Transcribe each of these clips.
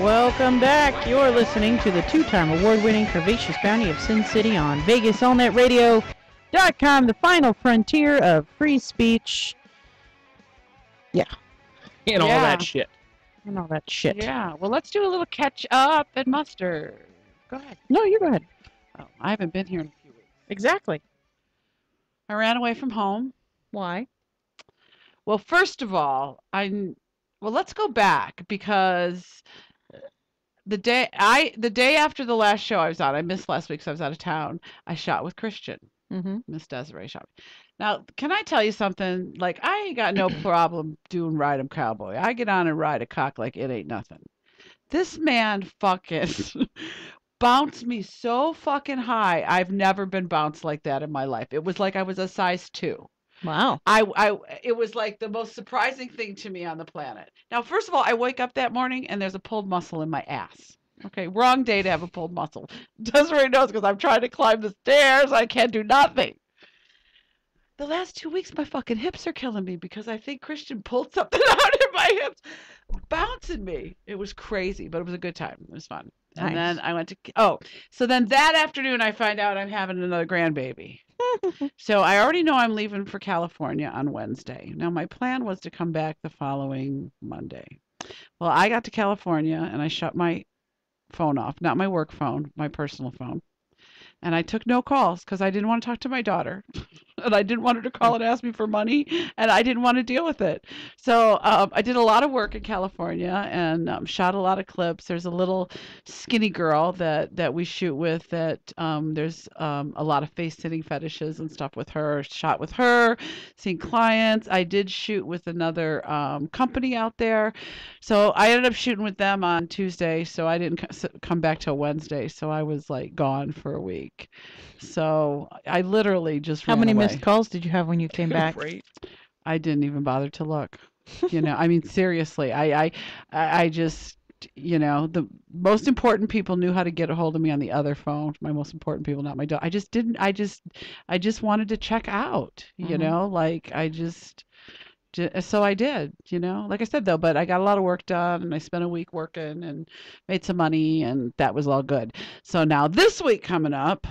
Welcome back. You're listening to the two-time award-winning Fetish Bounty of Sin City on VegasAllNetRadio.com, the final frontier of free speech. Yeah. And all that shit. And all that shit. Yeah. Well, let's do a little catch up and muster. Go ahead. No, you go ahead. Oh, I haven't been here in a few weeks. Exactly. I ran away from home. Why? Well, first of all, let's go back because the day after the last show I was on, I missed last week, so I was out of town. I shot with Christian. Miss Desiree shot me. Now, can I tell you something? Like, I ain't got no problem doing ride 'em cowboy. I get on and ride a cock like it ain't nothing. This man fucking bounced me so fucking high. I've never been bounced like that in my life. It was like I was a size 2. Wow. It was like the most surprising thing to me on the planet. Now, first of all, I wake up that morning and there's a pulled muscle in my ass. Okay, wrong day to have a pulled muscle. Desiree knows because I'm trying to climb the stairs. I can't do nothing. The last 2 weeks, my fucking hips are killing me because I think Christian pulled something out in my hips, bouncing me. It was crazy, but it was a good time. It was fun. Nice. And then I went to, so then that afternoon, I find out I'm having another grandbaby. So I already know I'm leaving for California on Wednesday. Now, my plan was to come back the following Monday. Well, I got to California and I shut my phone off, not my work phone, my personal phone. And I took no calls because I didn't want to talk to my daughter. And I didn't want her to call and ask me for money. And I didn't want to deal with it. So I did a lot of work in California and shot a lot of clips. There's a little skinny girl that we shoot with that there's a lot of face-sitting fetishes and stuff with her. Shot with her, seeing clients. I did shoot with another company out there. So I ended up shooting with them on Tuesday. So I didn't come back till Wednesday. So I was like gone for a week. So I literally just How ran many away. missed calls did you have when you came back? Right. I didn't even bother to look. I mean, seriously, I just, the most important people knew how to get a hold of me on the other phone. My most important people, not my daughter. I just wanted to check out, so I did, like I said, though, but I got a lot of work done and I spent a week working and made some money and that was all good. So now this week coming up,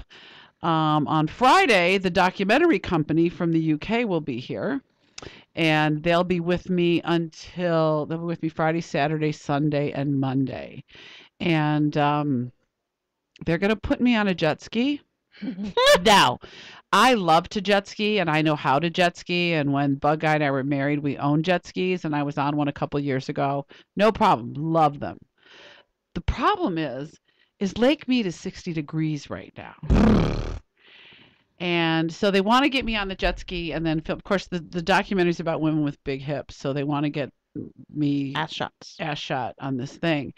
on Friday, the documentary company from the UK will be here and they'll be with me Friday, Saturday, Sunday, and Monday. And they're going to put me on a jet ski. Now, I love to jet ski and I know how to jet ski. And when Bug Guy and I were married, we owned jet skis and I was on one a couple years ago. No problem. Love them. The problem is Lake Mead is 60 degrees right now. And so they want to get me on the jet ski and then film. Of course, the documentary is about women with big hips. So they want to get me ass shot on this thing.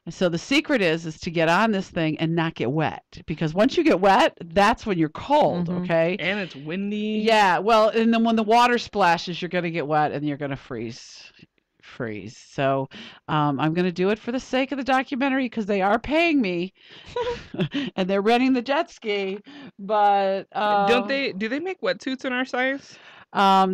And so the secret is to get on this thing and not get wet, because once you get wet, that's when you're cold. Okay. And it's windy. Yeah. Well, and then when the water splashes, you're going to get wet and you're going to freeze. So I'm going to do it for the sake of the documentary because they are paying me and they're renting the jet ski. But do they make wetsuits in our size?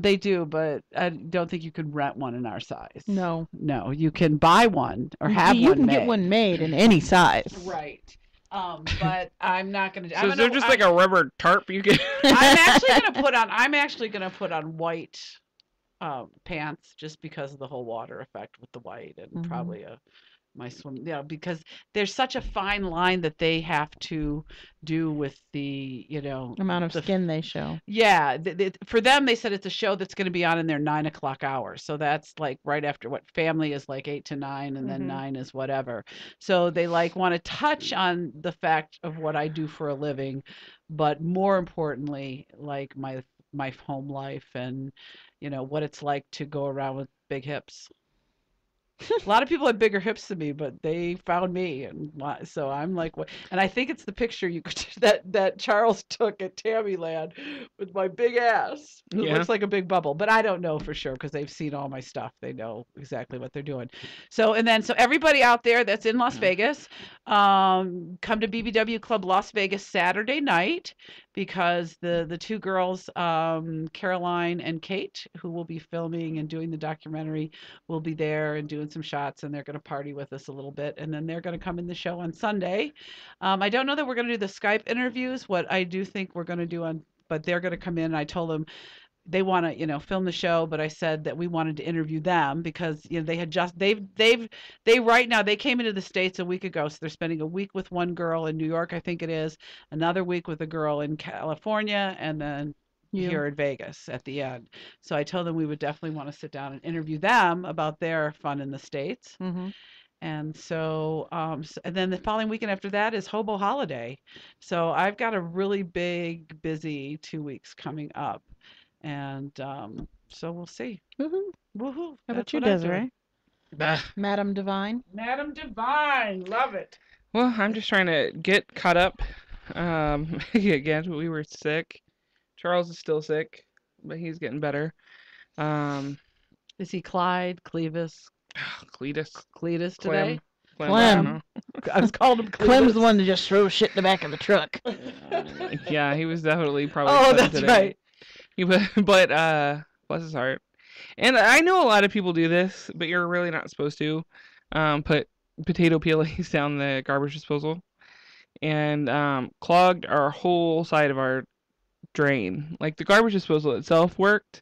They do, but I don't think you could rent one in our size. No, you can buy one or have one. You can get one made in any size. Right. But I'm not going to. So is there just like a rubber tarp you can? I'm actually going to put on white pants just because of the whole water effect with the white and probably my swim, because there's such a fine line that they have to do with the, amount of skin they show. Yeah. For them, they said it's a show that's going to be on in their 9 o'clock hour. So that's like right after what family is like 8 to 9 and then 9 is whatever. So they want to touch on the fact of what I do for a living, but more importantly, like my home life and, what it's like to go around with big hips. A lot of people have bigger hips than me, but they found me, and so I'm like, what? And I think it's the picture that Charles took at Tammyland with my big ass. It looks like a big bubble, but I don't know for sure because they've seen all my stuff. They know exactly what they're doing. So everybody out there that's in Las Vegas, come to BBW Club Las Vegas Saturday night. because the two girls, Caroline and Kate, who will be filming and doing the documentary, will be there and doing some shots, and they're going to party with us a little bit, and then they're going to come in the show on Sunday. I don't know that we're going to do the Skype interviews. What I do think we're going to do but they're going to come in. And I told them they want to, film the show, but I said that we wanted to interview them because, they had just, they right now, they came into the States a week ago. So they're spending a week with one girl in New York, I think it is, another week with a girl in California, and then here in Vegas at the end. So I told them we would definitely want to sit down and interview them about their fun in the States. Mm-hmm. And so, and then the following weekend after that is Hobo Holiday. So I've got a really big, busy 2 weeks coming up. And so we'll see. Woohoo. Woohoo. How about That's you, what I'm doing. Desiree? Madam Divine? Madam Divine. Love it. Well, I'm just trying to get caught up. Again, we were sick. Charles is still sick, but he's getting better. Is he Clyde, Cletus Cletus. today? Clem. I don't Clem. know. I was calling him Cletus. Clem's the one that just throws shit in the back of the truck. Yeah, he was definitely probably. Oh, fun that's today. right. But bless his heart. And I know a lot of people do this, but you're really not supposed to. Put potato peelings down the garbage disposal, and clogged our whole side of our drain. Like the garbage disposal itself worked,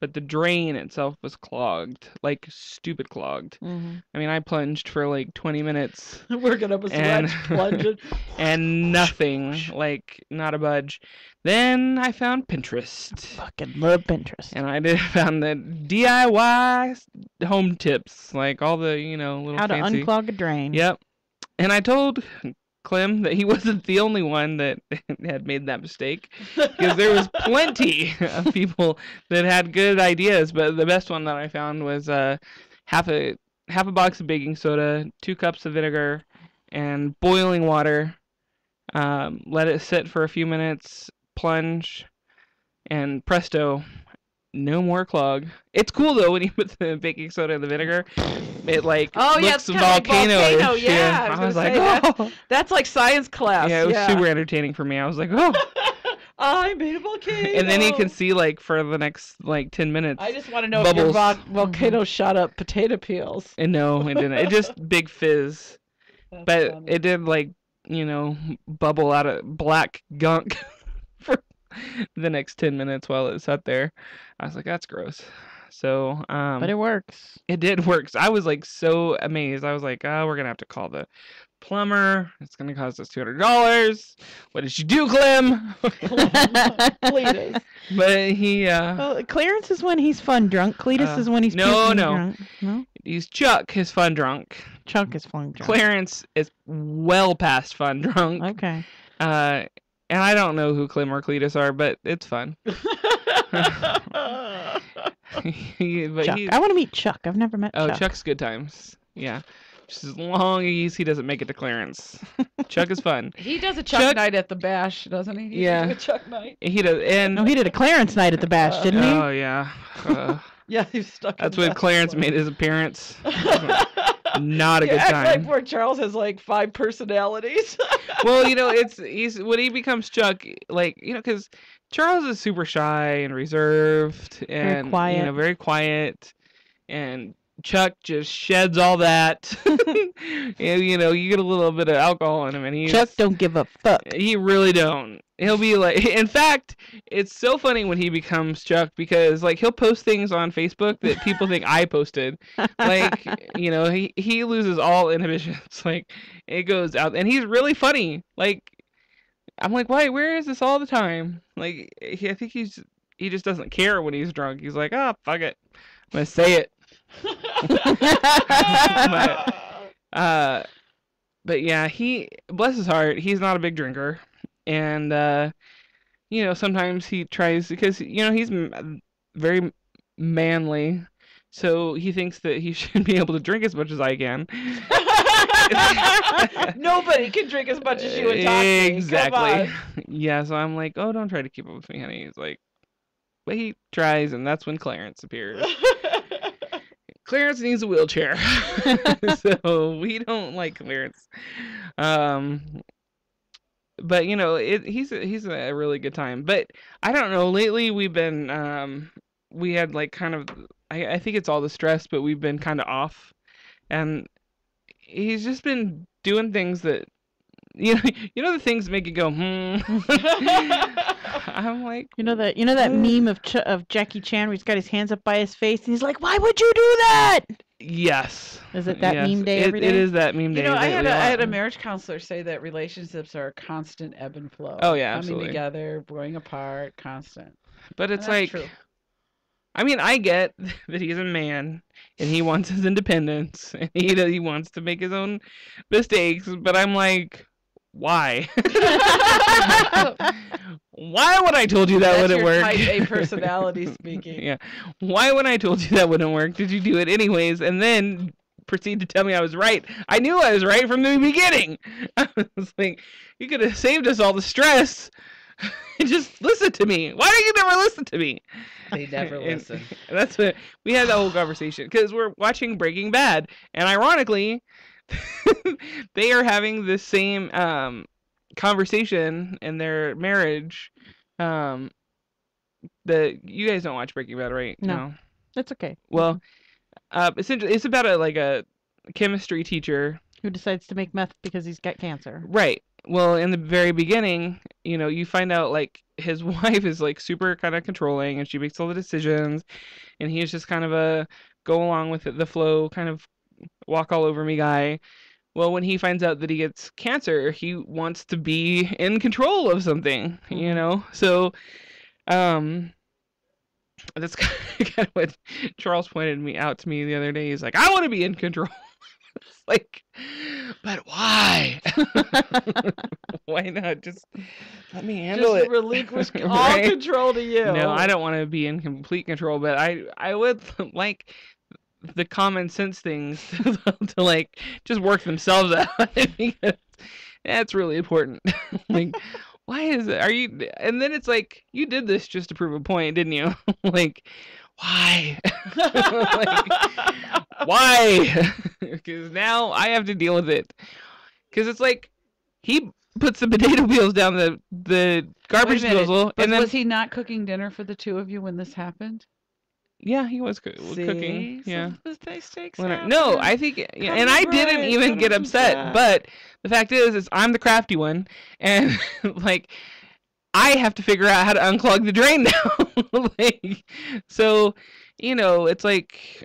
but the drain itself was clogged, like stupid clogged. Mm-hmm. I mean, I plunged for like 20 minutes. Working up a sweat, And- plunging. And nothing, like not a budge. Then I found Pinterest. Fucking love Pinterest. And I found the DIY home tips, like all the, little How to fancy. unclog a drain. Yep. And I told Clem that he wasn't the only one that had made that mistake, because there was plenty of people that had good ideas. But the best one that I found was half a box of baking soda, 2 cups of vinegar, and boiling water. Let it sit for a few minutes, plunge, and presto, no more clog. It's cool though when you put the baking soda in the vinegar. It looks it's kinda like volcano-ish. volcano. Yeah, I was like, say that's like science class. yeah, it was super entertaining for me. I was like, oh. I made a volcano. And then you can see for the next 10 minutes. I just want to know bubbles. if your volcano shot up potato peels. And no, it didn't. It just big fizz. That's But funny. it did bubble out of black gunk for the next 10 minutes while it sat there. I was like, that's gross. So, But it works. it did work. So I was so amazed. I was like, oh, we're gonna have to call the plumber. It's gonna cost us $200. What did you do, Clem? Cletus. But he Well, Clarence is when he's fun drunk. Cletus is when he's no, puking no. drunk. No, he's Chuck, his fun drunk. Chuck is fun drunk. Clarence is well past fun drunk. Okay. And I don't know who Clem or Cletus are, but it's fun. Chuck. He's- I want to meet Chuck. I've never met Oh, Chuck. Chuck's good times. Yeah. Just as long as he doesn't make it to Clarence. Chuck is fun. He does a Chuck night at the Bash, doesn't he? He Yeah. does a Chuck night. He does. And No, he did a Clarence night at the Bash, didn't he? oh yeah. Yeah, he's stuck. That's in when that Clarence one. made his appearance. Not a good Act time. like poor Charles has 5 personalities. Well, he's when he becomes Chuck, because Charles is super shy and reserved and quiet. very quiet, and Chuck just sheds all that. And, you get a little bit of alcohol in him, and Chuck don't give a fuck. He really don't. He'll be in fact, it's so funny when he becomes Chuck, because he'll post things on Facebook that people think I posted. He loses all inhibitions. It goes out, and he's really funny. I'm like, why? Where is this all the time? I think he just doesn't care when he's drunk. He's like, oh, fuck it, I'm gonna say it. But yeah, he, bless his heart, he's not a big drinker, and sometimes he tries, because he's very manly, so he thinks that he should be able to drink as much as I can. Nobody can drink as much as you and Toxie. Exactly. Yeah, so I'm like, oh, don't try to keep up with me, honey. He's like, but he tries, and that's when Clarence appears. Clarence needs a wheelchair. So we don't like Clarence. but he's a really good time. But I don't know. Lately, we've been we had like kind of I think it's all the stress, but we've been kind of off, and he's just been doing things that the things that make you go I'm like, You know that meme of Jackie Chan where he's got his hands up by his face and he's like, "Why would you do that?" yes. Is it that Yes. meme day every day? It is that meme day. I lately had lot. a marriage counselor say that relationships are a constant ebb and flow. Oh, yeah, coming absolutely. together, going apart, constant. But And it's that's like, true. I mean, I get that he's a man and he wants his independence and he wants to make his own mistakes, but I'm like, why? Why would I told you that That's wouldn't your work? Type A personality speaking. Yeah. Why when I told you that wouldn't work, did you do it anyways and then proceed to tell me I was right? I knew I was right from the beginning. I was like, you could have saved us all the stress. Just listen to me. Why do you never listen to me? They never listen. And that's what we had that whole conversation because we're watching Breaking Bad, and ironically, they are having the same conversation in their marriage. That you guys don't watch Breaking Bad, right? No. That's okay. Well, it's about a chemistry teacher Who decides to make meth because he's got cancer. Right. Well, in the very beginning, you find out like his wife is like super kind of controlling and she makes all the decisions and he's just kind of a go along with the flow, kind of walk all over me guy. Well, when he finds out that he gets cancer, he wants to be in control of something, So, that's kind of what Charles pointed out to me the other day. He's like, I want to be in control. It's like, but why? Why not just let me handle Just it? relinquish all Right? control to you. No, I don't want to be in complete control, but I would like the common sense things to like just work themselves out because that's really important. Like, why is it? And then it's like, you did this just to prove a point, didn't you? Like, why? Like, why? Because now I have to deal with it. Because it's like, he puts the potato peels down the garbage Wait a minute, disposal, but and then was he not cooking dinner for the two of you when this happened? yeah, he was cooking. Yeah. Mistakes No, I think, and I didn't even get upset. But the fact is I'm the crafty one, and like, I have to figure out how to unclog the drain now. Like, so, it's like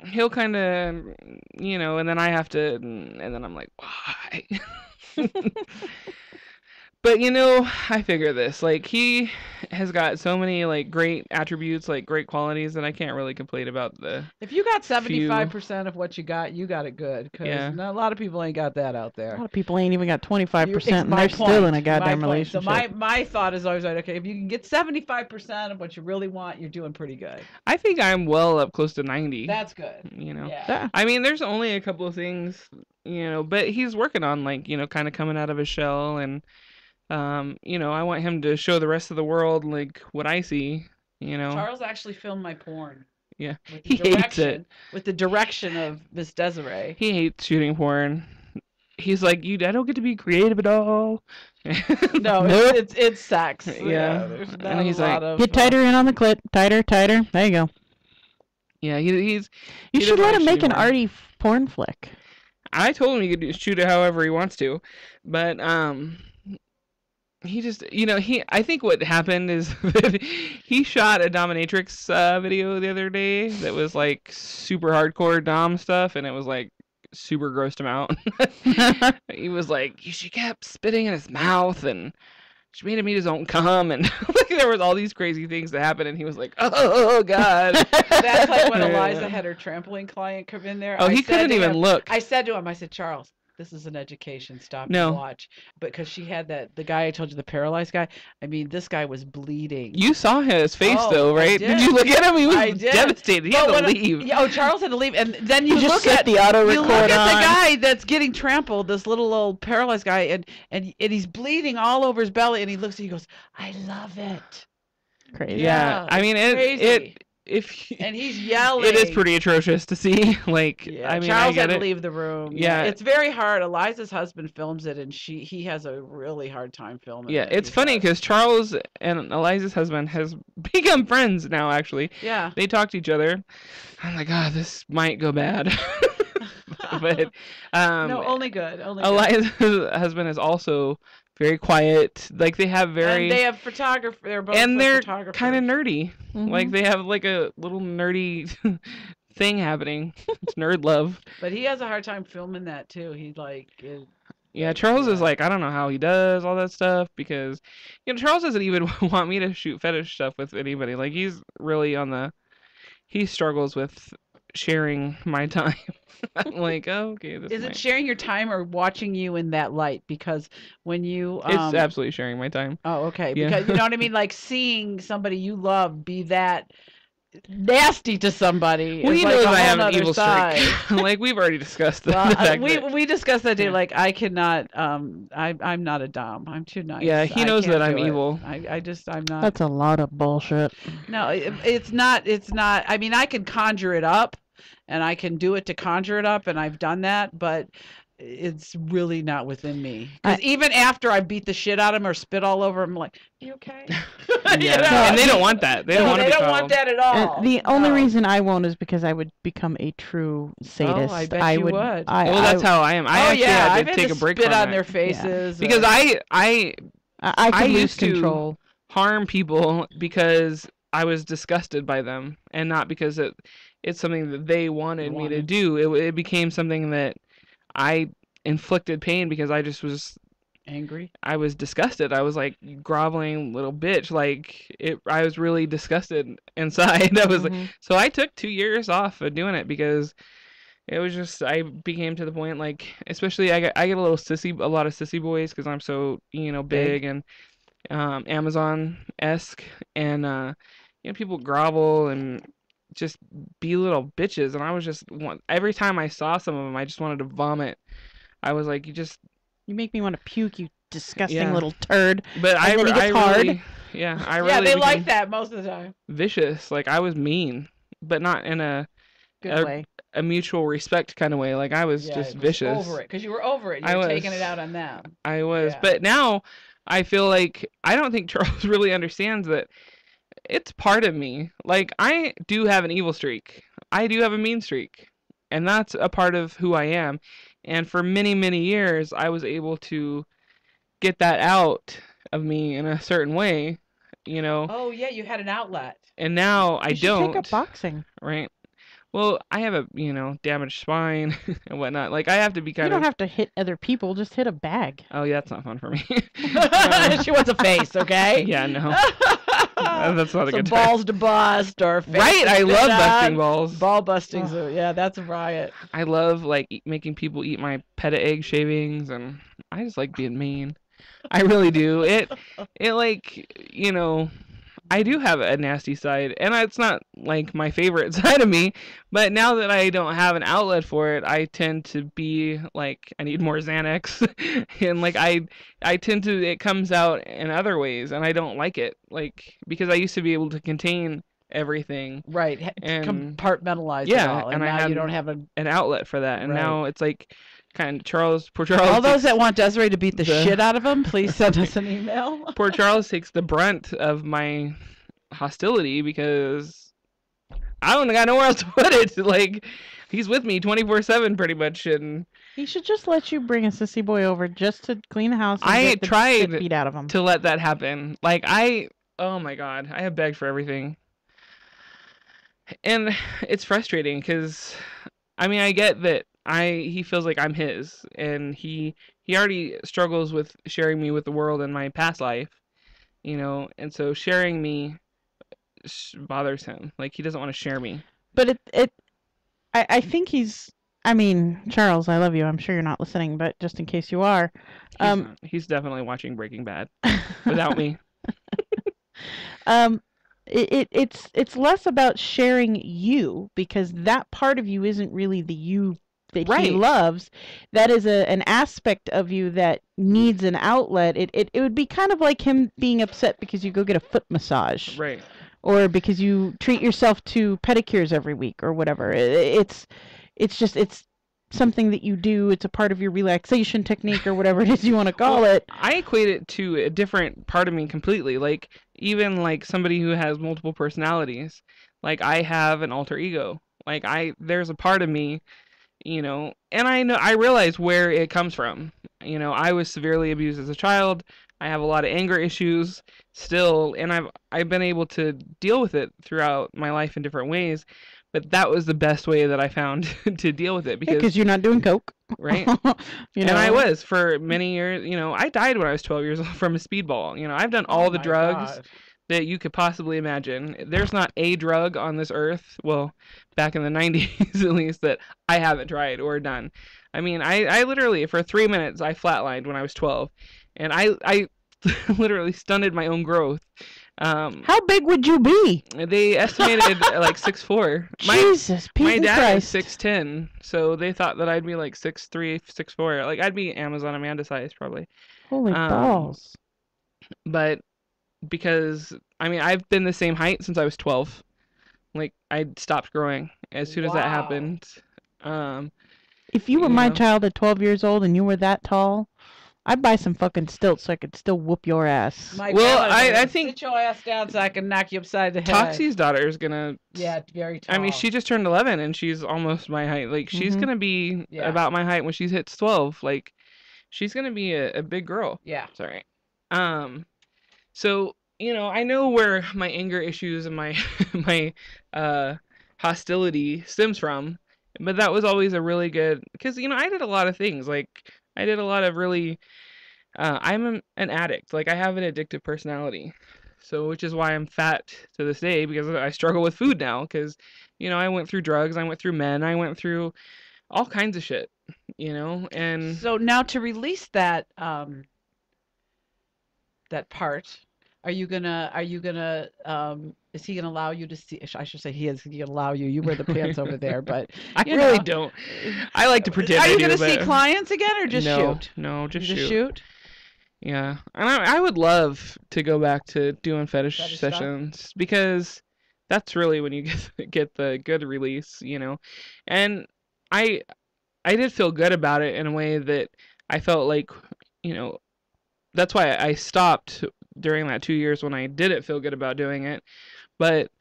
he'll kind of, and then I have to, and then I'm like, why? But I figure this, like, he has got so many like great attributes, like great qualities, that I can't really complain about the. If you got 75% of what you got it good. Because Yeah. a lot of people ain't got that out A there. lot of people ain't even got 25%, It's and my they're still in a point, goddamn my point. relationship. So my thought is always like, okay, if you can get 75% of what you really want, you're doing pretty good. I think I'm well up close to 90. That's good. Yeah. Yeah. I mean, there's only a couple of things, but he's working on like, kind of coming out of his shell, and I want him to show the rest of the world like what I see, Charles actually filmed my porn. Yeah. With the He hates direction, it. With the direction of Miss Desiree. He hates shooting porn. He's like, I don't get to be creative at all. No, Nope. it's sex. Yeah. There's And not he's a like, lot of, Get tighter in on the clit. Tighter. There you go. Yeah, You he should doesn't let him like make an shooting porn. arty porn flick. I told him he could shoot it however he wants to, but he just, I think what happened is that he shot a dominatrix video the other day that was like super hardcore dom stuff, and it was like super grossed him out. He was like, she kept spitting in his mouth, and she made him eat his own cum, and like, there was all these crazy things that happened, and he was like, oh God. That's like when Eliza had her trampoline client come in there. Oh, he couldn't even look. I said to him, I said, Charles, this is an education. Stop No. and watch. Because she had the guy I told you, the paralyzed guy. I mean, this guy was bleeding. You saw his face Oh, though, I right? did. you look at him? He was I did. devastated. He had Well, to when leave. Oh, Charles had to leave. And then you just look set at the auto you look record at the on. guy that's getting trampled, this little old paralyzed guy, and he's bleeding all over his belly, and he looks and he goes, I love it. Crazy. Yeah, I mean, crazy. And he's yelling. It is pretty atrocious to see. Like, Yeah, I mean, Charles I had get to it. leave the room. Yeah. It's very hard. Eliza's husband films it, and he has a really hard time filming Yeah, it. it's funny because Charles and Eliza's husband has become friends now. Actually, Yeah. they talk to each other. I'm like, oh, this might go bad. But no, only good. Only good. Eliza's husband is also very quiet. Like they have And they have photographer. They're both and they're photographers. kind of nerdy. Mhm. Like they have like a little nerdy thing happening. It's nerd love. But he has a hard time filming that too. He Yeah, Charles is yeah. like, I don't know how he does all that stuff because, Charles doesn't even want me to shoot fetish stuff with anybody. Like he's really he struggles with sharing my time. I'm like, oh, okay. Is it sharing your time or watching you in that light? Because when you It's absolutely sharing my time. Oh, okay. Yeah. Because you know what I mean? Like seeing somebody you love be that nasty to somebody. Well, is he like knows a I have whole an nother evil side. streak. Like we've already discussed the Well, fact that, we discussed that day. Yeah. Like I cannot. I'm not a dom. I'm too nice. Yeah, he I knows can't that I'm do it. evil. I'm not. That's a lot of bullshit. No, it's not. It's not. I mean, I can conjure it up, and I can do it to conjure it up, and I've done that, but it's really not within me. Because even after I beat the shit out of him or spit all over him, I'm like, you okay? Yeah, You know? and they don't want that. They don't want to They be don't want coddled. that at all. The only No. reason I won't is because I would become a true sadist. I bet you would. Well, that's how I am. I actually I've had to had take to a break spit from on it. their faces. Because I I could lose used to control. harm people because I was disgusted by them, and not because it's something that they wanted me to do. It became something that I inflicted pain because I just was angry. I was disgusted. I was like groveling little bitch. Like I was really disgusted inside. I was like, so I took 2 years off of doing it because it was just I became to the point like, especially I get a lot of sissy boys because I'm so big and Amazon-esque, and people grovel and just be little bitches, and I was just every time I saw some of them I just wanted to vomit. I was like, you make me want to puke, you disgusting little turd. But I really They like that most of the time. Vicious. Like I was mean, but not in a good way. A mutual respect kind of way. Like I was just vicious. Over it, because you were over it. You were taking it out on them. I was, but now I feel like I don't think Charles really understands that it's part of me. Like I do have an evil streak. I do have a mean streak, and that's a part of who I am. And for many, many years, I was able to get that out of me in a certain way, Oh yeah, you had an outlet. And now I don't. Take up boxing. Right. Well, I have a, damaged spine and whatnot. Like I have to be kind of. You don't have to hit other people. Just hit a bag. Oh yeah, that's not fun for me. She wants a face, okay? Yeah, no. That's not a good balls to bust or face right. I love busting balls. Ball busting. So yeah, that's a riot. I love making people eat my peta egg shavings, and I just like being mean. I really do. It I do have a nasty side, and it's not like my favorite side of me, but now that I don't have an outlet for it, I tend to be like, I need more Xanax, and like I tend to, it comes out in other ways, and I don't like it, like, because I used to be able to contain everything. Right, and compartmentalize it yeah, all, and now I had you don't have an outlet for that, and right. now it's like, poor Charles. All those that want Desiree to beat the shit out of him, please send us an email. Poor Charles takes the brunt of my hostility because I don't got nowhere else to put it. Like, he's with me 24/7 pretty much, and he should just let you bring a sissy boy over just to clean the house. And I get the tried shit beat out of him. to let that happen. Like oh my god, I have begged for everything, and it's frustrating because I mean I get that he feels like I'm his, and he already struggles with sharing me with the world in my past life, and so sharing me bothers him. Like he doesn't want to share me. But I think I mean, Charles, I love you. I'm sure you're not listening, but just in case you are, he's definitely watching Breaking Bad without me. It's less about sharing you, because that part of you isn't really the you that he loves. That is an aspect of you that needs an outlet. It would be kind of like him being upset because you go get a foot massage. Right. or because you treat yourself to pedicures every week or whatever. It's something that you do. It's a part of your relaxation technique or whatever it is you want to call it. I equate it to a different part of me completely. Like, even like somebody who has multiple personalities, like I have an alter ego. Like there's a part of me, and I realize where it comes from. I was severely abused as a child. I have a lot of anger issues still, and I've been able to deal with it throughout my life in different ways. But that was the best way that I found to deal with it, because you're not doing coke, right? And I was for many years. I died when I was 12 years old from a speedball. I've done all the drugs that you could possibly imagine. There's not a drug on this earth, well, back in the 90s at least, that I haven't tried or done. I mean, I literally, for 3 minutes, I flatlined when I was 12, and I literally stunted my own growth. How big would you be? They estimated like 6'4". Jesus, my dad Christ. is 6'10", so they thought that I'd be like 6'3", 6'4". Like, I'd be Amazon Amanda size probably. Holy balls. But because, I mean, I've been the same height since I was 12. Like, I stopped growing as soon as that happened. If you were my child at 12 years old and you were that tall, I'd buy some fucking stilts so I could still whoop your ass. I think sit your ass down so I can knock you upside the head. Toxie's daughter is gonna. Yeah, very tall. I mean, she just turned 11 and she's almost my height. Like, she's gonna be about my height when she hits 12. Like, she's gonna be a big girl. Yeah. Sorry. So I know where my anger issues and my hostility stems from, but that was always a really good, because I did a lot of things. Like, I did a lot of really. I'm an addict. Like, I have an addictive personality, so which is why I'm fat to this day, because I struggle with food now. Because I went through drugs, I went through men, I went through all kinds of shit. And so now to release that that part. Are you gonna is he gonna allow you to see? I should say he is gonna allow you. You wear the pants over there, but I really don't. I like to pretend. Are you gonna see clients again, or just shoot? No, just shoot. Yeah, and I would love to go back to doing fetish sessions, because that's really when you get the good release, And I did feel good about it in a way that I felt like, that's why I stopped during that 2 years when I didn't feel good about doing it. But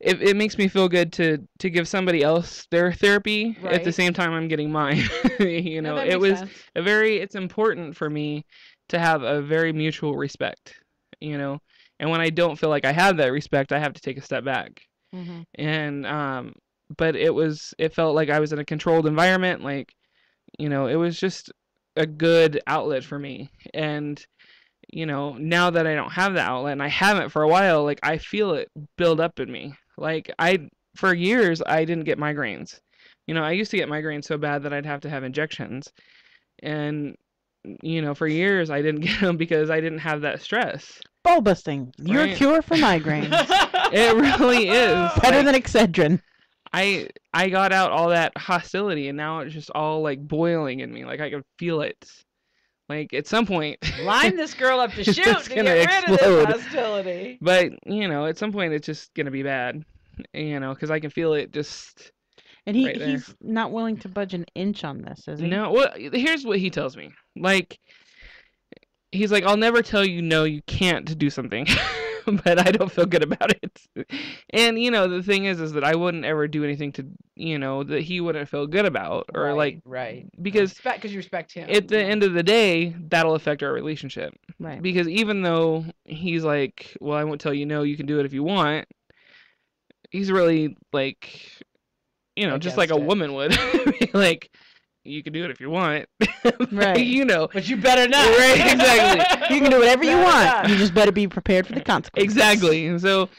it makes me feel good to give somebody else their therapy at the same time I'm getting mine. It's important for me to have a very mutual respect, and when I don't feel like I have that respect, I have to take a step back. Mm-hmm. And but it felt like I was in a controlled environment. Like, it was just a good outlet for me. And now that I don't have the outlet, and I haven't for a while, like, I feel it build up in me. Like, for years I didn't get migraines. I used to get migraines so bad that I'd have to have injections, and for years I didn't get them because I didn't have that stress. Ball busting, your cure for migraines. It really is better than Excedrin. I got out all that hostility, and now it's just all like boiling in me. Like, I can feel it. Like, at some point, line this girl up to shoot to get rid of this hostility. But at some point, it's just gonna be bad. Because I can feel it just. And he's not willing to budge an inch on this, is he? No. Well, here's what he tells me. Like, he's like, I'll never tell you no, you can't do something. But I don't feel good about it. And the thing is that I wouldn't ever do anything to that he wouldn't feel good about, or because you respect him. At the end of the day, that'll affect our relationship. Right. Because even though he's like, well, I won't tell you no, you can do it if you want. He's really like, just like a woman would. Like, you can do it if you want. Right. But you better not. Right, exactly. You can do whatever you want. You just better be prepared for the consequences. Exactly. And so,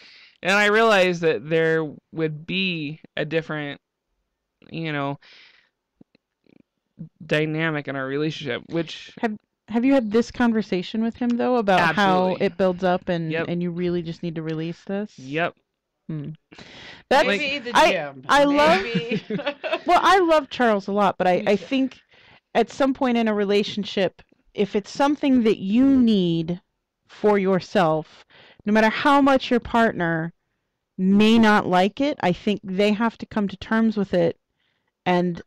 and I realized that there would be a different, dynamic in our relationship, which... Have you had this conversation with him, though, about how it builds up and you really just need to release this? Yep. That's, maybe the gym. I love Charles a lot, but I think at some point in a relationship, if it's something that you need for yourself, no matter how much your partner may not like it, I think they have to come to terms with it and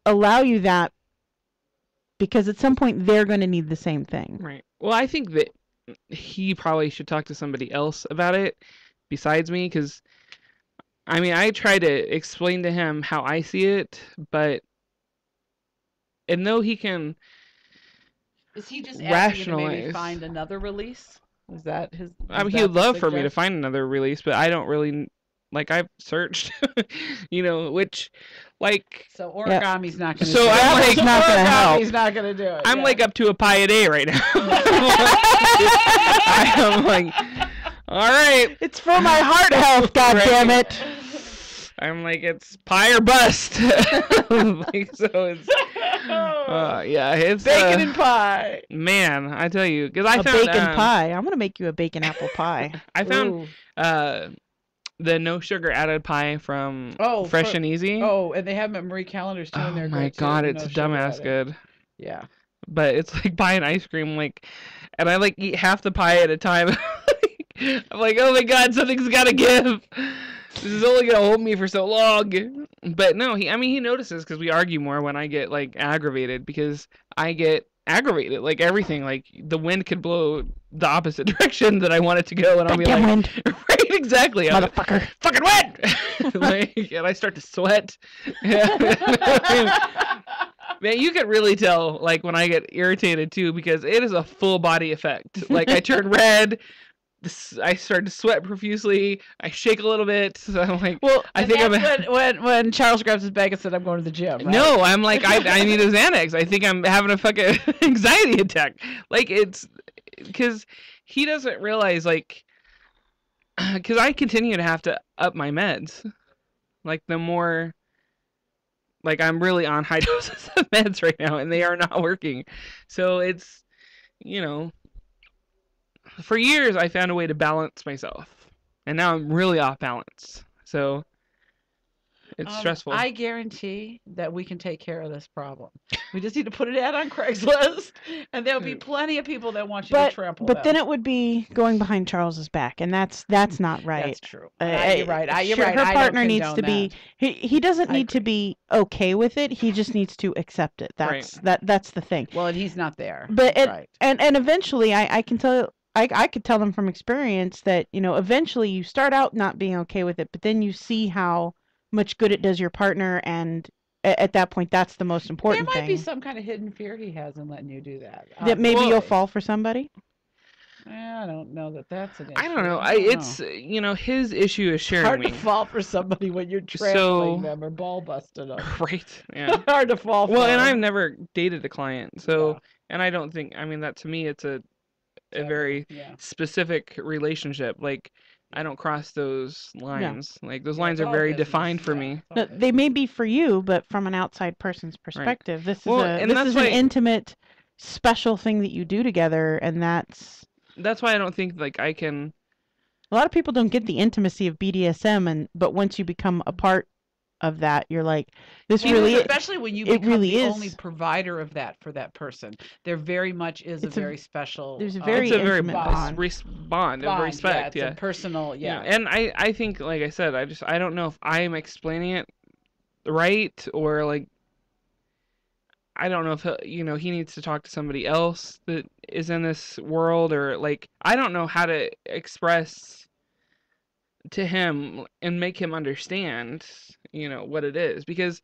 allow you that, because at some point they're going to need the same thing. Right. Well, I think that he probably should talk to somebody else about it besides me, because I mean, I try to explain to him how I see it, and though he can Is he just rationalize, asking you to maybe find another release? Is that his? I mean, he would love for me to find another release, but I don't really, like, I've searched, which, like. So origami's not going to. So I'm like, not going to help. He's not going to do it. I'm like up to a pie a day right now. I'm like, all right. It's for my heart health, goddammit. I'm like, it's pie or bust. Like, so it's, yeah, it's bacon and pie. Man, I tell you, because I found bacon pie. I'm gonna make you a bacon apple pie. I found the no sugar added pie from Fresh and Easy. Oh, and they have them at Marie Callender's too. And they're my God, it's dumbass good. Yeah, but it's like buying ice cream, like, and I like eat half the pie at a time. I'm like, oh my God, something's gotta give. This is only gonna hold me for so long. But no, he notices, because we argue more when I get like aggravated, because I get aggravated, like everything, like the wind could blow the opposite direction that I want it to go, and I'll be like, wind. Right, exactly, motherfucker, fucking wind. Like, and I start to sweat. Man, you can really tell, like, when I get irritated too, because it is a full body effect. Like, I turn red. I start to sweat profusely. I shake a little bit. So I'm like, well, I think when Charles grabs his bag and said, "I'm going to the gym." Right? No, I'm like, I need a Xanax. I think I'm having a fucking anxiety attack. Like, it's because he doesn't realize, like, because I continue to have to up my meds. Like, the more, like, I'm really on high doses of meds right now, and they are not working. So it's, for years, I found a way to balance myself, and now I'm really off balance. So it's stressful. I guarantee that we can take care of this problem. We just need to put it out on Craigslist, and there'll be plenty of people that want you to trample them. But then it would be going behind Charles's back, and that's not right. That's true. You're right. You're right. Her partner needs to be. He doesn't need to be okay with it. He just needs to accept it. That's the thing. Well, and he's not there. But and eventually, I can tell. I could tell them from experience that, eventually you start out not being okay with it, but then you see how much good it does your partner, and at that point, that's the most important thing. There might be some kind of hidden fear he has in letting you do that. That maybe you'll fall for somebody? I don't know that that's an issue. I don't know. It's, his issue is sharing hard me. to fall for somebody when you're trampling them or ball busting them. Right, yeah. Hard to fall for Well, and them. I've never dated a client, so, and I don't think, that to me, it's a very specific relationship. Like, I don't cross those lines. Yeah. Like, those lines are very defined for me. No, they may be for you, but from an outside person's perspective, this is an intimate, special thing that you do together, and that's why I don't think, like, I can. A lot of people don't get the intimacy of BDSM, but once you become a part of that, you're like, especially when you become the only provider of that for that person. There very much is a very special. There's a very bond of respect. Yeah, it's a personal. Yeah, and I think, like I said, I don't know if I'm explaining it right, or, like, I don't know if he needs to talk to somebody else that is in this world, or, like, I don't know how to express to him and make him understand what it is, because,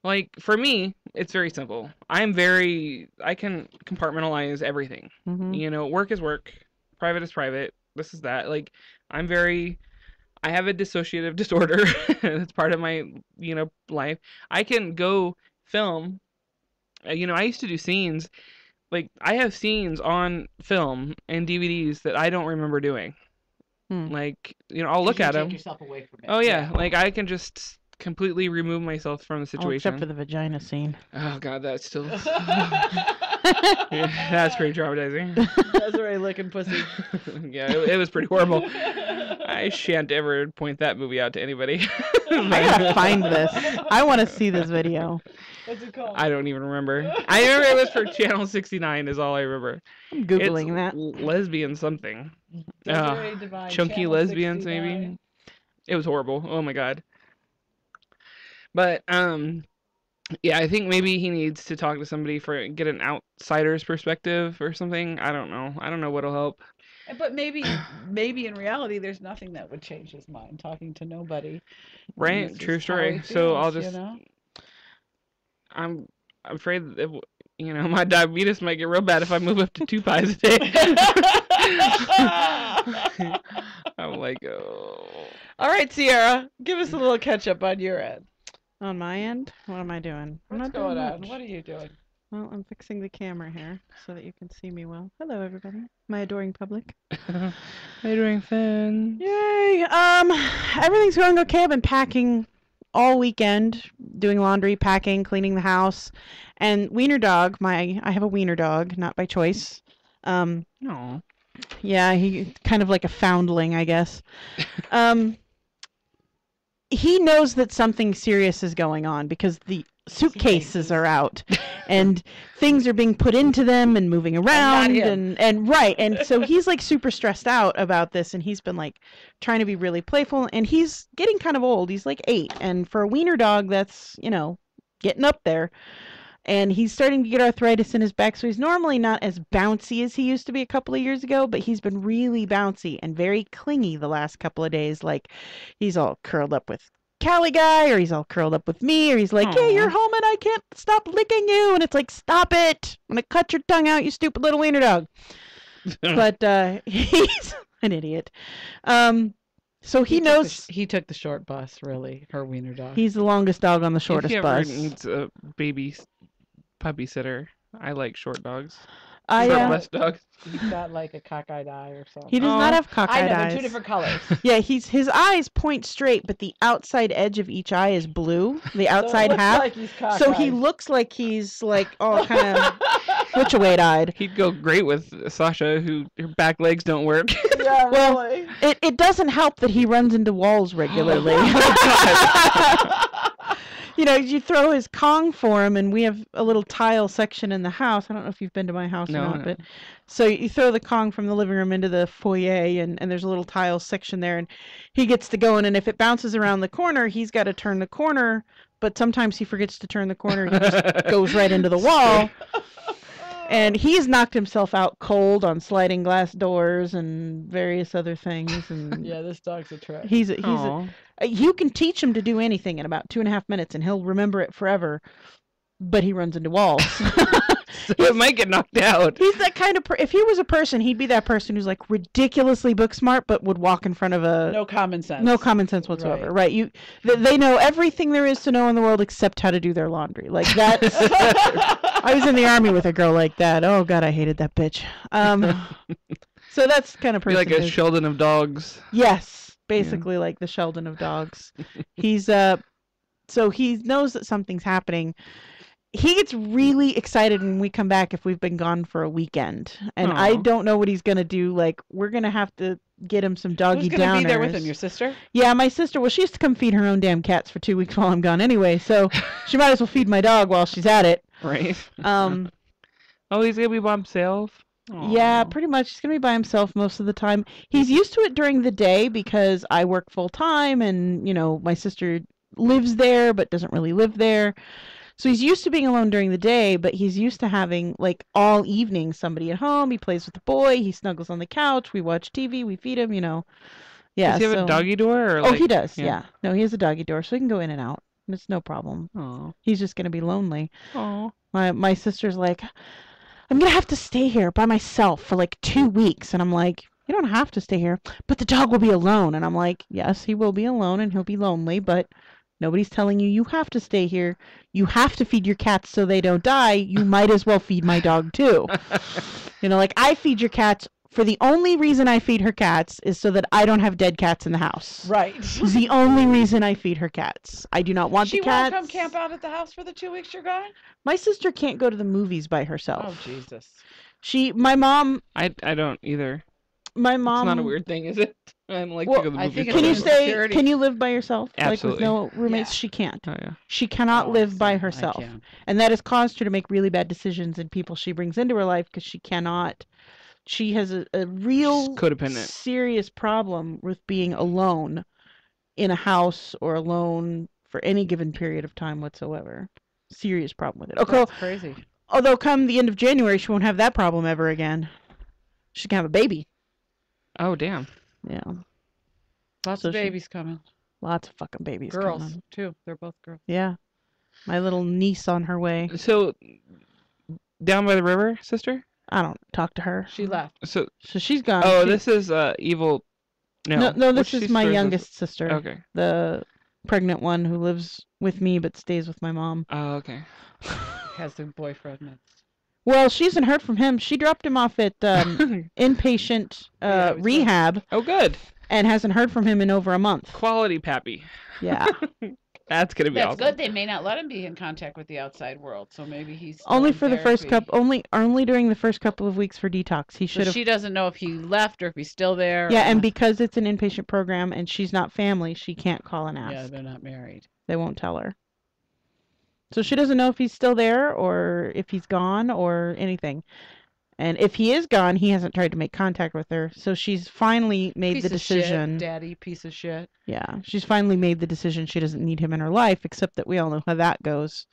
like, for me, it's very simple. I can compartmentalize everything. Mm-hmm. Work is work, private is private, this is that. Like, I have a dissociative disorder. That's part of my life. I can go film, I used to do scenes, like, I have scenes on film and DVDs that I don't remember doing. Like, I'll look at them. Take yourself away from it. Oh yeah, like, I can just completely remove myself from the situation. Except for the vagina scene. Oh God, that's still. That's pretty traumatizing. That's right, licking pussy. Yeah, it was pretty horrible. I I shan't ever point that movie out to anybody. I gotta find this. I want to see this video. What's it called? I don't even remember. I remember it was for Channel 69 is all I remember. I'm Googling that. Lesbian something. Desiree Divine, Chunky Channel lesbians 69. maybe. It was horrible. Oh my god. But yeah, I think maybe he needs to talk to somebody get an outsider's perspective or something. I don't know. I don't know what'll help. But maybe in reality, there's nothing that would change his mind. Talking to nobody. Right? This True is how story. he So I'll feels, just. you know? I'm afraid that my diabetes might get real bad if I move up to 2 pies a day. I'm like, oh. All right, Sierra, give us a little catch up on your end. On my end, what am I doing? I'm What's not doing going on? much. What are you doing? Well, I'm fixing the camera here so that you can see me well. Hello, everybody. My adoring public. How you doing, Finn? Yay! Everything's going okay. I've been packing all weekend, doing laundry, packing, cleaning the house, and Wiener Dog. I have a Wiener Dog, not by choice. No. Yeah, he kind of like a foundling, I guess. He knows that something serious is going on because the suitcases are out and things are being put into them and moving around and right. And so he's like super stressed out about this, and he's been like trying to be really playful, and he's getting kind of old. He's like 8, and for a Wiener Dog, that's, getting up there. And he's starting to get arthritis in his back, so he's normally not as bouncy as he used to be a couple of years ago, but he's been really bouncy and very clingy the last couple of days. Like, he's all curled up with Callie guy, or he's all curled up with me, or he's like, hey, you're home and I can't stop licking you. And it's like, stop it. I'm going to cut your tongue out, you stupid little Wiener Dog. But he's an idiot. So he knows he took the short bus, really, her Wiener Dog. He's the longest dog on the shortest if he bus. ever needs a baby puppy sitter, I like short dogs. Short bus dogs. He's got like a cockeyed eye or something. He does not have cockeyed I know, eyes. they're 2 different colors. Yeah, his eyes point straight, but the outside edge of each eye is blue. The outside half. Like he's cockeyed. So he looks like he's like all kind of switch-away-eyed. He'd go great with Sasha, who her back legs don't work. Yeah, Well, really. It doesn't help that he runs into walls regularly. You throw his Kong for him, and we have a little tile section in the house. I don't know if you've been to my house or not, but so you throw the Kong from the living room into the foyer, and there's a little tile section there, and he gets to going, and if it bounces around the corner, he's got to turn the corner, but sometimes he forgets to turn the corner, he just goes right into the wall. And he's knocked himself out cold on sliding glass doors and various other things. And yeah, this dog's a trip. You can teach him to do anything in about 2.5 minutes, and he'll remember it forever. But he runs into walls. So it might get knocked out. He's that kind of if he was a person, he'd be that person who's like ridiculously book smart, but would walk in front of no common sense. No common sense whatsoever. Right? They know everything there is to know in the world except how to do their laundry. Like that's. I was in the army with a girl like that. Oh God, I hated that bitch. So that's kind of person. Be like a Sheldon of dogs. Yes, basically like the Sheldon of dogs. He's so he knows that something's happening. He gets really excited when we come back if we've been gone for a weekend. And I don't know what he's going to do. Like, we're going to have to get him some doggy downers. Who's going to be there with him, your sister? Yeah, my sister. Well, she used to come feed her own damn cats for 2 weeks while I'm gone anyway. So she might as well feed my dog while she's at it. Right. Oh, he's going to be by himself? Aww. Yeah, pretty much. He's going to be by himself most of the time. He's used to it during the day because I work full time and, my sister lives there but doesn't really live there. So he's used to being alone during the day, but he's used to having, like, all evening somebody at home. He plays with the boy. He snuggles on the couch. We watch TV. We feed him, Yeah. Does he have a doggy door? Or he does, yeah. No, he has a doggy door, so he can go in and out. It's no problem. Aww. He's just going to be lonely. Aww. My sister's like, I'm going to have to stay here by myself for, like, 2 weeks. And I'm like, you don't have to stay here, but the dog will be alone. And I'm like, yes, he will be alone and he'll be lonely, but... Nobody's telling you have to stay here. You have to feed your cats so they don't die. You might as well feed my dog too. Like I feed your cats for the only reason I feed her cats is so that I don't have dead cats in the house. Right. It's the only reason I feed her cats. I do not want the cats. She won't come camp out at the house for the 2 weeks you're gone? My sister can't go to the movies by herself. Oh, Jesus. My mom... I don't either. My It's not a mom. weird thing, is it? I like Well, to go to the I movies think by it's Can you an myself. stay? insecurity. Can you live by yourself? Absolutely. Like with no roommates? Yeah. She can't. Oh yeah. She cannot Oh, I live by see. I herself, can. and that has caused her to make really bad decisions in people she brings into her life because she cannot. She has a She's real codependent. serious problem with being alone in a house or alone for any given period of time whatsoever. Serious problem with it. Okay, That's crazy. although come the end of January, she won't have that problem ever again. She can have a baby. Oh damn. Yeah, Lots So of she- babies coming. lots of fucking babies Girls coming. too. They're both girls. Yeah, my little niece on her way. So down by the river, sister? I don't talk to her. She left. So So she's gone. oh, She- this is evil. No, no, which this is my sister youngest sister, Okay. the pregnant one who lives with me but stays with my mom. Oh, okay. Has a boyfriend. Well, she hasn't heard from him. She dropped him off at inpatient Yeah, we saw. rehab Oh, good. and hasn't heard from him in over a month. Quality pappy. Yeah. That's gonna be That's awesome. good. They may not let him be in contact with the outside world, so maybe he's still Only in for the first therapy. only during the first couple of weeks for detox. He So should have. she doesn't know if he left or if he's still there. Yeah, or and not. because it's an inpatient program and she's not family, she can't call and ask. Yeah, they're not married. They won't tell her. So she doesn't know if he's still there or if he's gone or anything. And if he is gone, he hasn't tried to make contact with her. So she's finally made Piece the of shit, decision. daddy, piece of shit. Yeah, she's finally made the decision she doesn't need him in her life, except that we all know how that goes.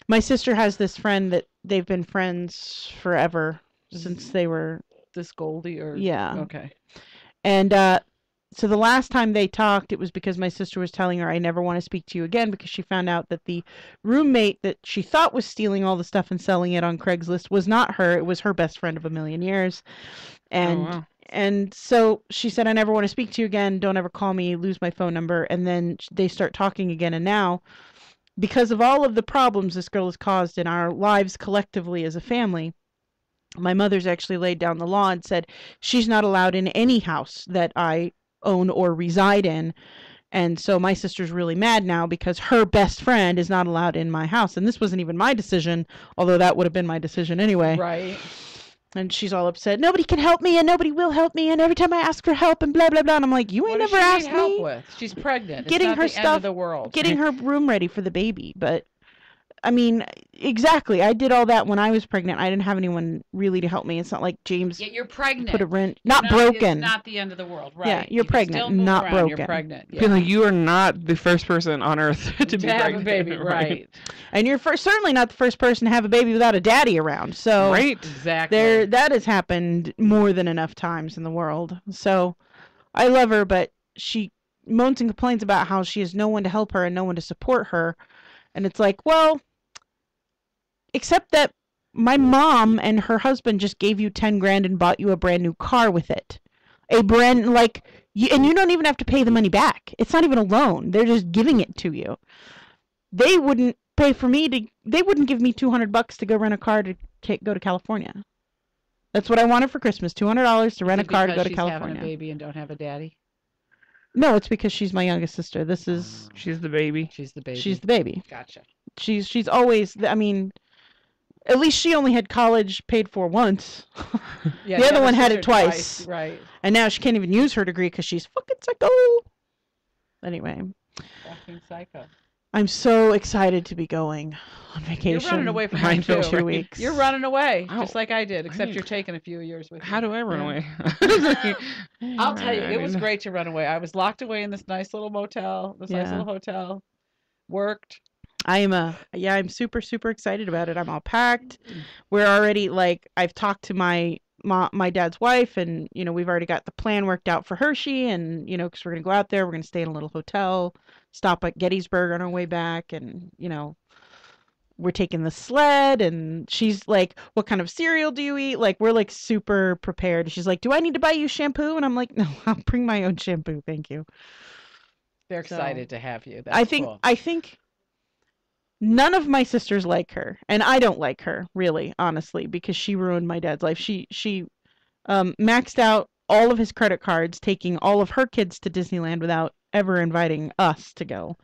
My sister has this friend that they've been friends forever since they were. This Goldie or Yeah. Okay. And so the last time they talked, it was because my sister was telling her, I never want to speak to you again, because she found out that the roommate that she thought was stealing all the stuff and selling it on Craigslist was not her. It was her best friend of a million years. And wow. and so she said, I never want to speak to you again. Don't ever call me. Lose my phone number. And then they start talking again. And now, because of all of the problems this girl has caused in our lives collectively as a family, my mother's actually laid down the law and said she's not allowed in any house that I own or reside in. And so my sister's really mad now because her best friend is not allowed in my house. And this wasn't even my decision, although that would have been my decision anyway. Right. And she's all upset. Nobody can help me and nobody will help me. And every time I ask for help and blah, blah, blah. And I'm like, you ain't What does never she asked need help me. with? She's pregnant. Getting it's not her the end stuff- of the world. Getting her room ready for the baby. But I mean, exactly. I did all that when I was pregnant. I didn't have anyone really to help me. It's not like James Yeah, you're pregnant. put a wrench. You're Not broken. It's not the end of the world, right? Yeah, you're You can pregnant, still move not around, broken. You're pregnant. I feel like you are not the first person on earth to be have pregnant. a baby, right? And you're certainly not the first person to have a baby without a daddy around. So Right? Exactly. that has happened more than enough times in the world. So I love her, but she moans and complains about how she has no one to help her and no one to support her. And it's like, well, except that my mom and her husband just gave you 10 grand and bought you a brand new car with it. A brand, like, and you don't even have to pay the money back. It's not even a loan. They're just giving it to you. They wouldn't pay for me to, they wouldn't give me $200 to go rent a car to go to California. That's what I wanted for Christmas, $200 to rent a car to go to She's California. having a baby and don't have a daddy. No, it's because she's my youngest sister. This is, She's the baby. She's the baby. she's the baby. Gotcha. She's always, I mean, at least she only had college paid for once. Yeah, The other have a one had it sister twice. Right. And now she can't even use her degree because she's fucking psycho. Anyway, Fucking psycho. I'm so excited to be going on vacation. You're running away from I home know, too. for 2 right? weeks. You're running away, Ow. just like I did, I except need- you're taking a few years with How you. do I run Yeah. away? I'll tell you, I it was mean- great to run away. I was locked away in this nice little motel, this nice Yeah. little hotel. Worked. I'm super, super excited about it. I'm all packed. We're already, like, I've talked to my dad's wife, and, you know, we've already got the plan worked out for Hershey, and, you know, because we're going to go out there, we're going to stay in a little hotel, stop at Gettysburg on our way back, and, you know, we're taking the sled, and she's like, what kind of cereal do you eat? Like, we're, like, super prepared. She's like, do I need to buy you shampoo? And I'm like, no, I'll bring my own shampoo, thank you. They're So, excited to have you. That's cool. I think none of my sisters like her, and I don't like her, really, honestly, because she ruined my dad's life. She maxed out all of his credit cards, taking all of her kids to Disneyland without ever inviting us to go.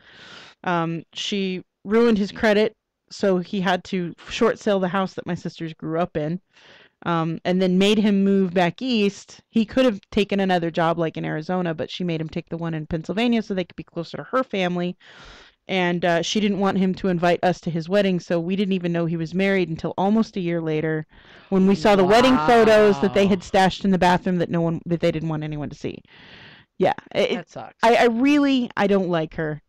She ruined his credit, so he had to short sale the house that my sisters grew up in. and then made him move back east. He could have taken another job like in Arizona, but she made him take the one in Pennsylvania so they could be closer to her family. And she didn't want him to invite us to his wedding, so we didn't even know he was married until almost a year later, when we saw the wedding photos that they had stashed in the bathroom that they didn't want anyone to see. Yeah, That sucks. I don't like her.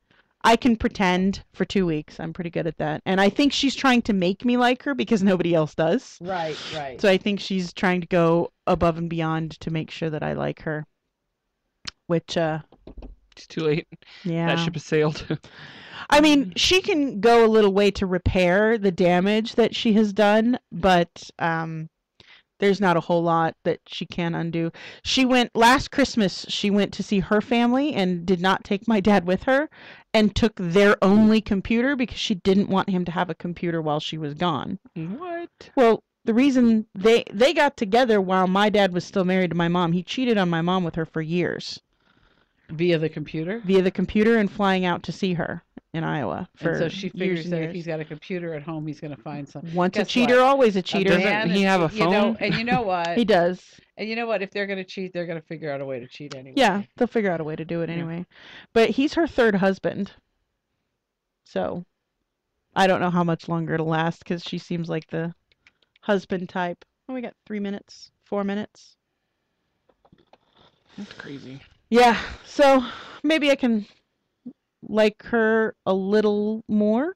I can pretend for 2 weeks. I'm pretty good at that, and I think she's trying to make me like her because nobody else does. Right. So I think she's trying to go above and beyond to make sure that I like her. Which It's too late. yeah. That ship has sailed. I mean, she can go a little way to repair the damage that she has done, but there's not a whole lot that she can undo. Last Christmas, she went to see her family and did not take my dad with her, and took their only computer because she didn't want him to have a computer while she was gone. What? Well, the reason they got together while my dad was still married to my mom, he cheated on my mom with her for years. Via the computer? Via the computer and flying out to see her in Iowa. And so she figures years that and if years. he's got a computer at home, he's going to find something. Once a cheater, always a cheater. Doesn't he have a phone? And you know what? He does. And you know what? If they're going to cheat, they're going to figure out a way to cheat anyway. Yeah, they'll figure out a way to do it Yeah. anyway. But he's her third husband. So I don't know how much longer it'll last because she seems like the husband type. Oh, we got 3 minutes, 4 minutes. That's crazy. Yeah, so maybe I can like her a little more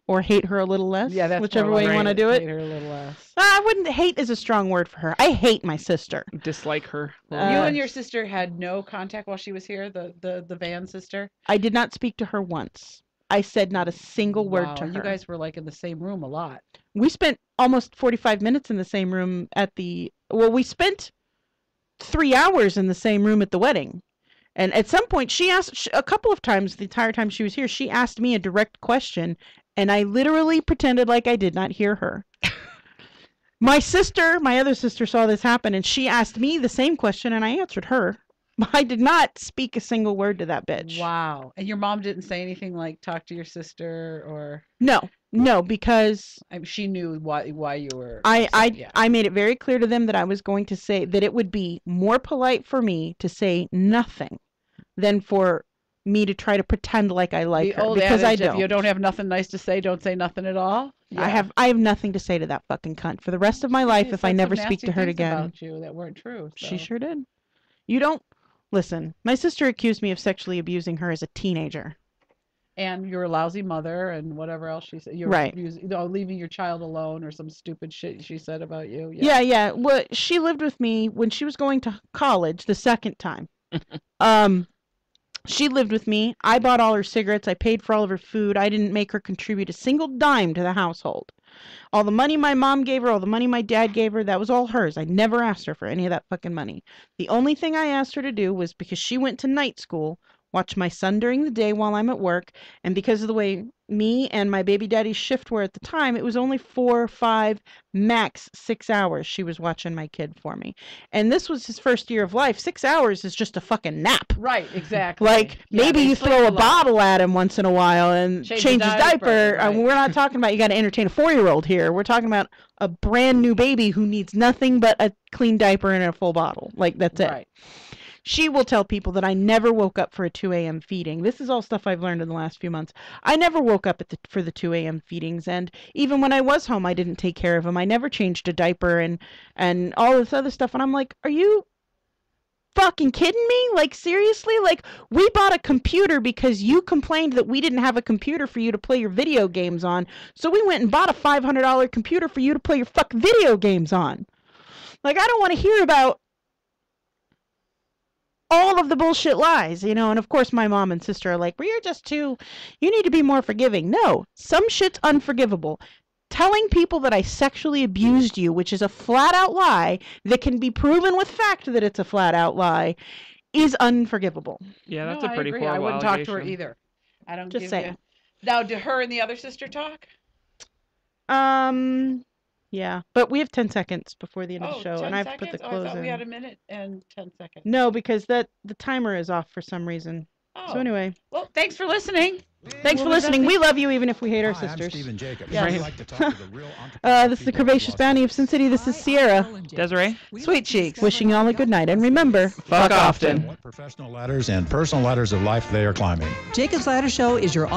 or hate her a little less. Yeah, that's whichever more way you like want to it. do it. Hate her a little less. I wouldn't. Hate is a strong word for her. I hate my sister. Dislike her. You Uh, and your sister had no contact while she was here, the Van sister? I did not speak to her once. I said not a single word to her. You guys were like in the same room a lot. We spent almost 45 minutes in the same room we spent 3 hours in the same room at the wedding. And at some point, she asked a couple of times, the entire time she was here, she asked me a direct question, and I literally pretended like I did not hear her. My other sister saw this happen, and she asked me the same question, and I answered her. I did not speak a single word to that bitch. Wow. And your mom didn't say anything like talk to your sister or No, because I mean, she knew why you were I made it very clear to them that I was going to say that it would be more polite for me to say nothing than for me to try to pretend like I like her, because I don't. If you don't have nothing nice to say, don't say nothing at all. Yeah. I have nothing to say to that fucking cunt for the rest of my life if I never speak to her again. About you that weren't true. So. She sure did. You don't listen. My sister accused me of sexually abusing her as a teenager. And you're a lousy mother and whatever else she said. You're right. Leaving your child alone or some stupid shit she said about you. Yeah. Well, she lived with me when she was going to college the second time. She lived with me. I bought all her cigarettes. I paid for all of her food. I didn't make her contribute a single dime to the household. All the money my mom gave her, all the money my dad gave her, that was all hers. I never asked her for any of that fucking money. The only thing I asked her to do was, because she went to night school, watch my son during the day while I'm at work, and because of the way me and my baby daddy's shift were at the time, it was only 4, 5, max 6 hours she was watching my kid for me. And this was his first year of life. 6 hours is just a fucking nap. Right, exactly. Like, maybe you throw a bottle at him once in a while and change his diaper. Right. We're not talking about you got to entertain a 4-year-old here. We're talking about a brand new baby who needs nothing but a clean diaper and a full bottle. Like, that's it. Right. She will tell people that I never woke up for a 2 a.m. feeding. This is all stuff I've learned in the last few months. I never woke up for the 2 a.m. feedings, and even when I was home, I didn't take care of him. I never changed a diaper and all this other stuff. And I'm like, are you fucking kidding me? Like, seriously? Like, we bought a computer because you complained that we didn't have a computer for you to play your video games on. So we went and bought a $500 computer for you to play your fucking video games on. Like, I don't want to hear about all of the bullshit lies, and of course my mom and sister are like, well, you need to be more forgiving. No, some shit's unforgivable. Telling people that I sexually abused you, which is a flat out lie that can be proven with fact that it's a flat out lie, is unforgivable. Yeah, that's a pretty horrible I wouldn't allegation. talk to her either. I don't just say. Now, did her and the other sister talk? Yeah, but we have 10 seconds before the end of the show, 10 and I have seconds? to put the close I thought in. we had a minute and 10 seconds. No, because the timer is off for some reason. Oh. So anyway, Well, thanks for listening. thanks for listening. We love you even if we hate our Hi, I'm sisters. Stephen Jacobs. Yes. I'd like to talk to the real entrepreneur This is the people of Curvaceous Los Bounty of Angeles. Sin City. This is Sierra. Desiree? Sweet cheeks. Wishing y'all a good night. And remember, Fuck often. What professional ladders and personal ladders of life they are climbing. Jacob's Ladder Show is your